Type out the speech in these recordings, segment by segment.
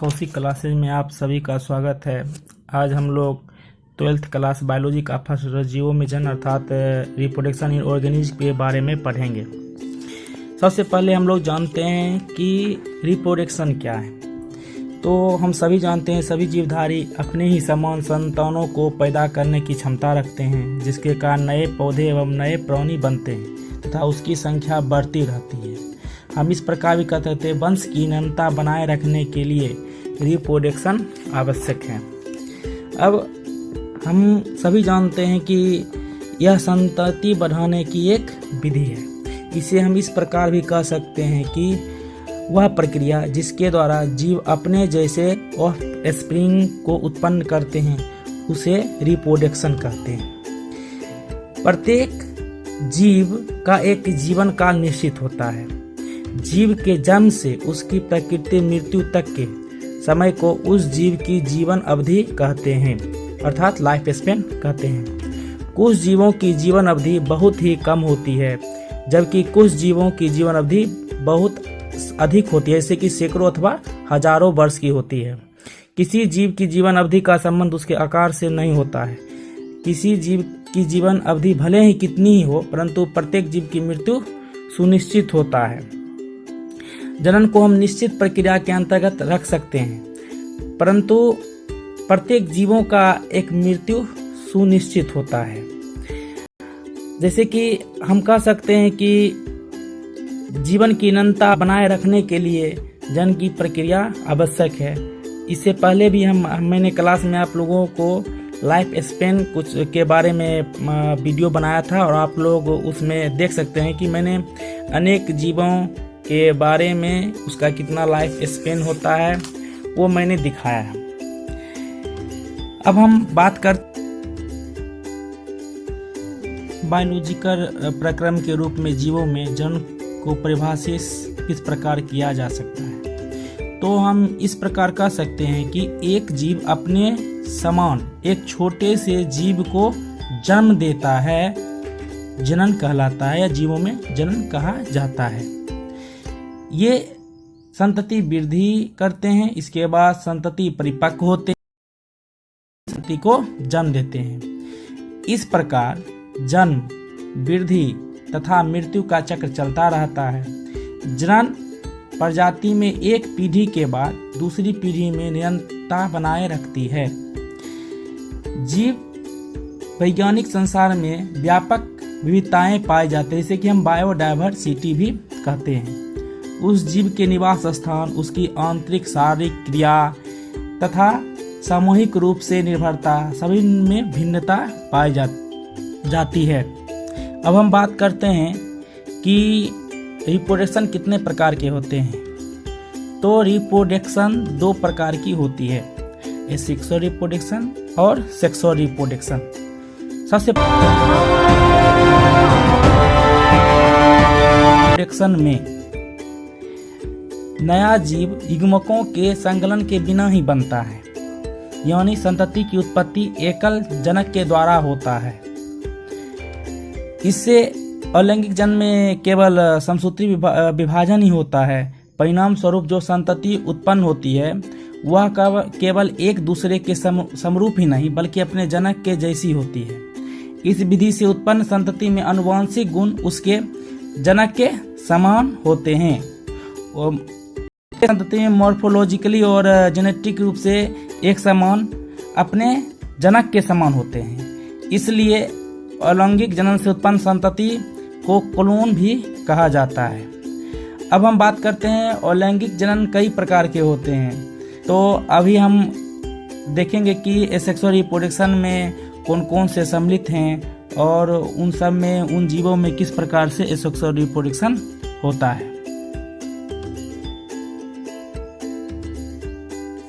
Kaushik classes में आप सभी का स्वागत है। आज हम लोग 12th क्लास बायोलॉजी का फर्स्ट जीवों में जन्म अर्थात रिप्रोडक्शन इन ऑर्गेनिज्म के बारे में पढ़ेंगे। सबसे पहले हम लोग जानते हैं कि रिप्रोडक्शन क्या है। तो हम सभी जानते हैं सभी जीवधारी अपने ही समान संतानों को पैदा करने की क्षमता रखते हैं, जिसके कारण नए पौधे एवं नए प्राणी बनते हैं तथा उसकी संख्या बढ़ती रहती है। हम इस प्रकार भी कहते हैं वंश की निरंतरता बनाए रखने के लिए रिप्रोडक्शन आवश्यक है। अब हम सभी जानते हैं कि यह संतति बढ़ाने की एक विधि है। इसे हम इस प्रकार भी कह सकते हैं कि वह प्रक्रिया जिसके द्वारा जीव अपने जैसे ऑफस्प्रिंग को उत्पन्न करते हैं उसे रिप्रोडक्शन कहते हैं। प्रत्येक जीव का एक जीवन काल निश्चित होता है। जीव के जन्म से उसकी प्रकृति मृत्यु तक के समय को उस जीव की जीवन अवधि कहते हैं, अर्थात लाइफ स्पैन कहते हैं। कुछ जीवों की जीवन अवधि बहुत ही कम होती है, जबकि कुछ जीवों की जीवन अवधि बहुत अधिक होती है, जैसे कि सैकड़ों अथवा हजारों वर्ष की होती है। किसी जीव की जीवन अवधि का संबंध उसके आकार से नहीं होता है। किसी जीव की जीवन अवधि भले ही कितनी ही हो, परंतु प्रत्येक जीव की मृत्यु सुनिश्चित होता है। जनन को हम निश्चित प्रक्रिया के अंतर्गत रख सकते हैं, परंतु प्रत्येक जीवों का एक मृत्यु सुनिश्चित होता है। जैसे कि हम कह सकते हैं कि जीवन की अनंतता बनाए रखने के लिए जनन की प्रक्रिया आवश्यक है। इससे पहले भी मैंने क्लास में आप लोगों को लाइफ स्पैन कुछ के बारे में वीडियो बनाया था और आप लोग उसमें देख सकते हैं कि मैंने अनेक जीवों के बारे में उसका कितना लाइफ स्पैन होता है वो मैंने दिखाया है। अब हम बात कर बायोलॉजिकल प्रक्रम के रूप में जीवों में जन्म को परिभाषित किस प्रकार किया जा सकता है। तो हम इस प्रकार कह सकते हैं कि एक जीव अपने समान एक छोटे से जीव को जन्म देता है, जनन कहलाता है या जीवों में जनन कहा जाता है। ये संतति वृद्धि करते हैं, इसके बाद संतति परिपक्व होते हैं, संतति को जन्म देते हैं। इस प्रकार जन्म, वृद्धि तथा मृत्यु का चक्र चलता रहता है। जनन प्रजाति में एक पीढ़ी के बाद दूसरी पीढ़ी में निरंतरता बनाए रखती है। जीव वैज्ञानिक संसार में व्यापक विविधताएं पाई जाती है, जैसे कि हम बायोडायवर्सिटी भी कहते हैं। उस जीव के निवास स्थान, उसकी आंतरिक शारीरिक क्रिया तथा सामूहिक रूप से निर्भरता सभी में भिन्नता पाई जाती है। अब हम बात करते हैं कि रिप्रोडक्शन कितने प्रकार के होते हैं। तो रिप्रोडक्शन दो प्रकार की होती है, एसेक्सुअल रिप्रोडक्शन और सेक्सुअल रिप्रोडक्शन। सबसे रिप्रोडक्शन में नया जीव युग्मकों के संकलन के बिना ही बनता है, यानी संतति की उत्पत्ति एकल जनक के द्वारा होता है। इससे अलैंगिक जन्म में केवल समसूत्री विभाजन ही होता है। परिणाम स्वरूप जो संतति उत्पन्न होती है वह केवल एक दूसरे के समरूप ही नहीं बल्कि अपने जनक के जैसी होती है। इस विधि से उत्पन्न संतति में आनुवंशिक गुण उसके जनक के समान होते हैं। संतति में मॉर्फोलॉजिकली और जेनेटिक रूप से एक समान अपने जनक के समान होते हैं। इसलिए अलैंगिक जनन से उत्पन्न संतति को क्लोन भी कहा जाता है। अब हम बात करते हैं अलैंगिक जनन कई प्रकार के होते हैं। तो अभी हम देखेंगे कि एसेक्सुअल रिप्रोडक्शन में कौन कौन से सम्मिलित हैं और उन सब में उन जीवों में किस प्रकार से एसेक्सुअल रिप्रोडक्शन होता है।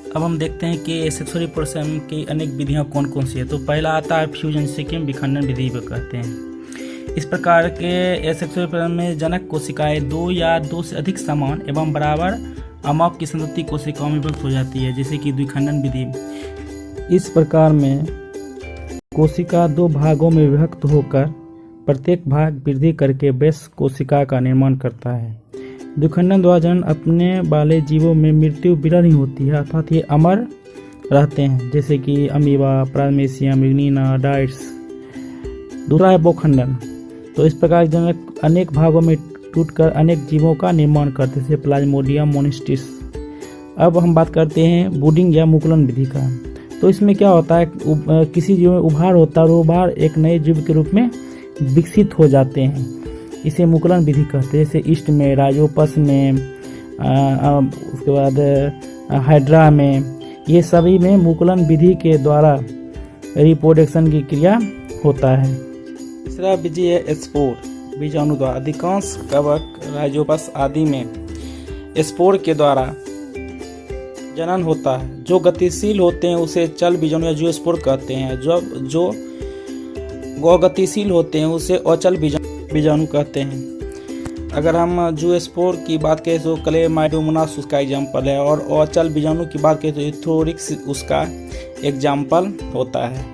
अब हम देखते हैं कि एसेक्सुअल रिप्रोडक्शन की अनेक विधियां कौन कौन सी है। तो पहला आता है फ्यूजन, जिसे कि हम विखंडन विधि भी कहते हैं। इस प्रकार के एसेक्सुअल रिप्रोडक्शन में जनक कोशिकाएं दो या दो से अधिक समान एवं बराबर अमाप की संतति कोशिकाओं में विभक्त हो जाती है, जैसे कि द्विखंडन विधि। इस प्रकार में कोशिका दो भागों में विभक्त होकर प्रत्येक भाग वृद्धि करके वयस्क कोशिका का निर्माण करता है। द्विखंडन द्वारा जनन अपने वाले जीवों में मृत्यु विरल नहीं होती है, अर्थात ये अमर रहते हैं, जैसे कि अमीबा, प्राइमेसियम, इग्निना, डाइट्स। दूसरा है बहुखंडन। तो इस प्रकार जनक अनेक भागों में टूटकर अनेक जीवों का निर्माण करते हैं, जैसे प्लाज्मोडियम मोनिस्टिस। अब हम बात करते हैं ब्रूडिंग या मुकुलन विधि का। तो इसमें क्या होता है, किसी जीव में उभार होता है और उभार एक नए जीव के रूप में विकसित हो जाते हैं, इसे मुकुलन विधि कहते हैं। जैसे ईस्ट में, राइजोपस में, उसके बाद हाइड्रा में, ये सभी में मुकुलन विधि के द्वारा रिप्रोडक्शन की क्रिया होता है। तीसरा विधि है स्पोर, बीजाणु द्वारा। अधिकांश कवक, राइजोपस आदि में स्पोर के द्वारा जनन होता है। जो गतिशील होते हैं उसे चल बीजाणु या जियोस्पोर कहते हैं। जो गतिशील होते हैं उसे अचल बीजाणु कहते हैं। अगर हम जियोस्पोर की बात करें तो क्लेमाइडोमोनास उसका एग्जाम्पल है, और अचल बीजाणु की बात करें तो इथोरिक्स उसका एग्जाम्पल होता है।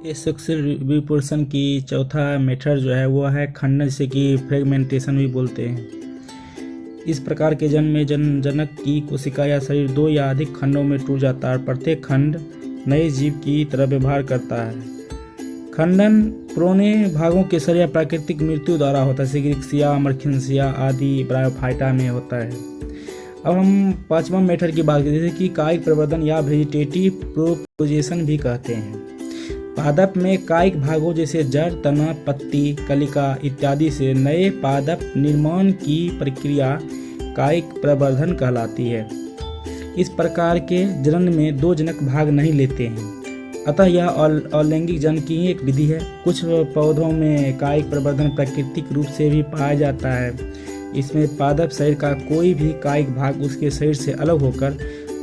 ये सेक्सुअल रिप्रोडक्शन की चौथा मेथड जो है वो है खंडन, जिसे कि फ्रेगमेंटेशन भी बोलते हैं। इस प्रकार के जन्म में जनक की कोशिका या शरीर दो या अधिक खंडों में टूट जाता है। प्रत्येक खंड नए जीव की तरह व्यवहार करता है। खंडन पुराने भागों के शरीर या प्राकृतिक मृत्यु द्वारा होता है, जैसे ग्रिक्सिया, मर्खिन्सिया आदि ब्रायोफाइटा में होता है। अब हम पांचवा मेथड की बात करें, जैसे कि कायिक प्रवर्धन या वेजिटेटिव प्रोपोगेशन भी कहते हैं। पादप में कायिक भागों जैसे जड़, तना, पत्ती, कलिका इत्यादि से नए पादप निर्माण की प्रक्रिया कायिक प्रवर्धन कहलाती है। इस प्रकार के जनन में दो जनक भाग नहीं लेते हैं, अतः यह अलैंगिक जनन की एक विधि है। कुछ पौधों में कायिक प्रवर्धन प्राकृतिक रूप से भी पाया जाता है। इसमें पादप शरीर का कोई भी कायिक भाग उसके शरीर से अलग होकर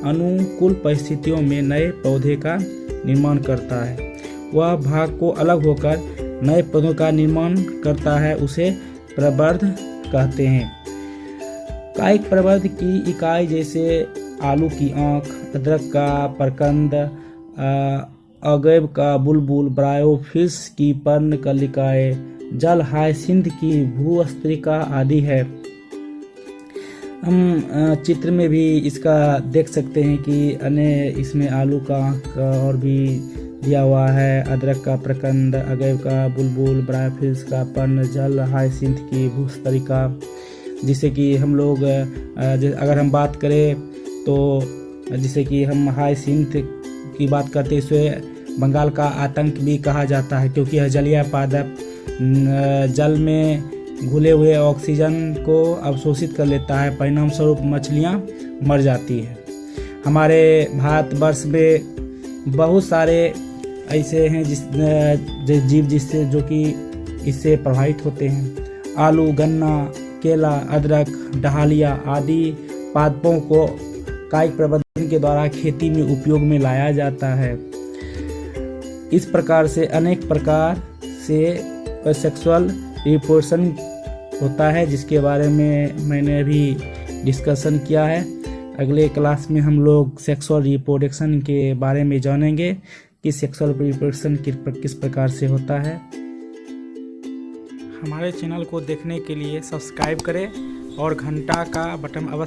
अनुकूल परिस्थितियों में नए पौधे का निर्माण करता है। वह भाग को अलग होकर नए पौधों का निर्माण करता है, उसे प्रवर्ध कहते हैं। कायिक प्रवर्ध की इकाई जैसे आलू की आँख, अदरक का प्रकंद, अगैब का बुलबुल, ब्रायोफिस की पर्णकलिकाएं, जल हायसिंथ की भूस्त्रिका आदि है। हम चित्र में भी इसका देख सकते हैं कि अन्य इसमें आलू का आँख और भी दिया हुआ है, अदरक का प्रकंद, अगैब का बुलबुल, ब्रायोफिस का पर्ण, जल हायसिंथ की भूस्त्रिका। जिससे कि हम लोग अगर हम बात करें तो जैसे कि हम हायसिंथ की बात करते हैं, इसे बंगाल का आतंक भी कहा जाता है, क्योंकि यह जलीय पादप जल में घुले हुए ऑक्सीजन को अवशोषित कर लेता है, परिणाम स्वरूप मछलियाँ मर जाती है। हमारे भारतवर्ष में बहुत सारे ऐसे हैं जीव जिससे जो कि इससे प्रभावित होते हैं। आलू, गन्ना, केला, अदरक, डहालिया आदि पादपों को कायिक प्रवर्धन के द्वारा खेती में उपयोग में लाया जाता है। इस प्रकार से अनेक प्रकार से सेक्सुअल रिप्रोडक्शन होता है, जिसके बारे में मैंने अभी डिस्कशन किया है। अगले क्लास में हम लोग सेक्सुअल रिप्रोडक्शन के बारे में जानेंगे कि सेक्सुअल रिप्रोडक्शन किस प्रकार से होता है। हमारे चैनल को देखने के लिए सब्सक्राइब करें और घंटा का बटन अवश्य